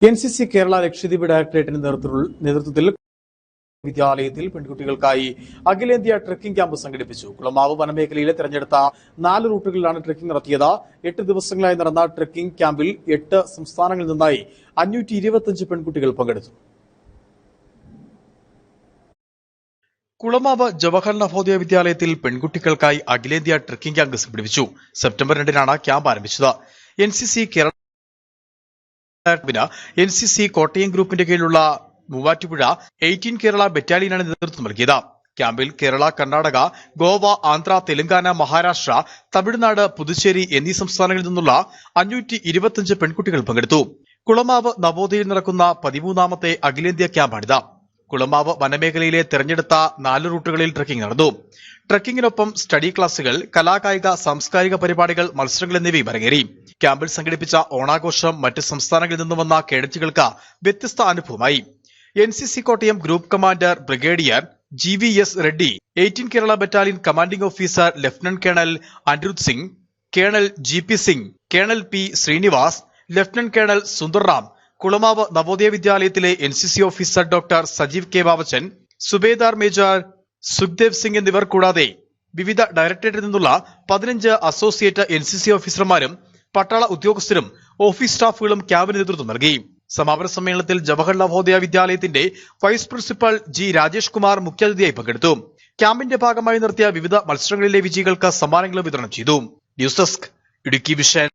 NCC Kerala Lakshadweep ഡയറക്ടറേറ്റിന്റെ നേതൃത്വത്തിൽ വിദ്യാലയത്തിൽ പെൺകുട്ടികൾക്കായി അഖിലേന്ത്യാ ട്രെക്കിംഗ് ക്യാമ്പ് സംഘടിപ്പിച്ചു. കുളമാവ് വനമേഖലയിലെ തെരഞ്ഞെടുത്ത 4 റൂട്ടുകളിലാണ് ട്രെക്കിംഗ് നടത്തിയത്. 8 ദിവസങ്ങളായി നടന്ന ട്രെക്കിംഗ് ക്യാമ്പിൽ 8 സംസ്ഥാനങ്ങളിൽ നിന്നായി 525 പെൺകുട്ടികൾ പങ്കെടുത്തു. കുളമാവ് ജവഹർ നവോദയ വിദ്യാലയത്തിൽ പെൺകുട്ടികൾക്കായി അഖിലേന്ത്യാ ട്രെക്കിംഗ് ക്യാമ്പ് സംഘടിപ്പിച്ചു. സെപ്റ്റംബർ 2-നാണ് ക്യാമ്പ് ആരംഭിച്ചത്. NCC കേരള NCC കോട്ടയം ഗ്രൂപ്പിന്റെ കീഴിലുള്ള മൂവാറ്റുപുഴ 18 കേരള ബറ്റാലിയനാണ് നേതൃത്വം നൽകിയത്. ക്യാമ്പിൽ കേരള, കർണാടക, ഗോവ, ആന്ധ്ര, തെലങ്കാന, മഹാരാഷ്ട്ര, തമിഴ്നാട്, പുതുച്ചേരി എന്നീ സംസ്ഥാനങ്ങളിൽ നിന്നുള്ള 525 പെൺകുട്ടികൾ പങ്കെടുത്തു. കുളമാവ് നവോദയയിൽ നടക്കുന്ന 13ാമത്തെ അഖിലേന്ത്യാ ക്യാമ്പാണിത്. കുളമാവ് വനമേഖലയിലെ തെരഞ്ഞെടുത്ത 4 റൂട്ടുകളിൽ ട്രെക്കിംഗ് നടന്നു. ട്രെക്കിംഗിനൊപ്പം സ്റ്റഡി ക്ലാസുകൾ, കലാകായിക, സാംസ്കാരിക പരിപാടികൾ, മത്സരങ്ങൾ എന്നിവയും അരങ്ങേറി. ക്യാമ്പിൽ സംഘടിപ്പിച്ച ഓണാഘോഷം മറ്റ് സംസ്ഥാനങ്ങളിൽ നിന്നും വന്ന കേഡറ്റുകൾക്ക് വ്യത്യസ്ത അനുഭവമായി. NCC Kottayam group commander brigadier GVS Reddy, 18 Kerala battalion commanding officer lieutenant colonel Anirudh Singh, colonel GP Singh, colonel P Srinivas, lieutenant colonel Sundarram, Kulamavu Navodaya വിദ്യാലയത്തിലെ NCC officer doctor Sajeev K Vavachan, Subedar major Sukhdev Singh എന്നിവർ കൂടാതെ വിവിധ ഡയറക്ടറേറ്റിൽ നിന്നുള്ള 15 അസോസിയേറ്റ് NCC ഓഫീസർമാരും പട്ടാള ഉദ്യോഗസ്ഥരും ഓഫീസ് സ്റ്റാഫുകളും ക്യാമ്പിന് നേതൃത്വം നൽകി. സമാപന സമ്മേളനത്തിൽ ജവഹർ നവോദയ വിദ്യാലയത്തിന്റെ vice principal G Rajesh Kumar മുഖ്യാതിഥിയായി പങ്കെടുത്തു. ക്യാമ്പിന്റെ ഭാഗമായി നടത്തിയ വിവിധ മത്സരങ്ങളിലെ വിജയികൾക്ക് സമ്മാനങ്ങളും വിതരണം ചെയ്തു. News desk, Idukki vision.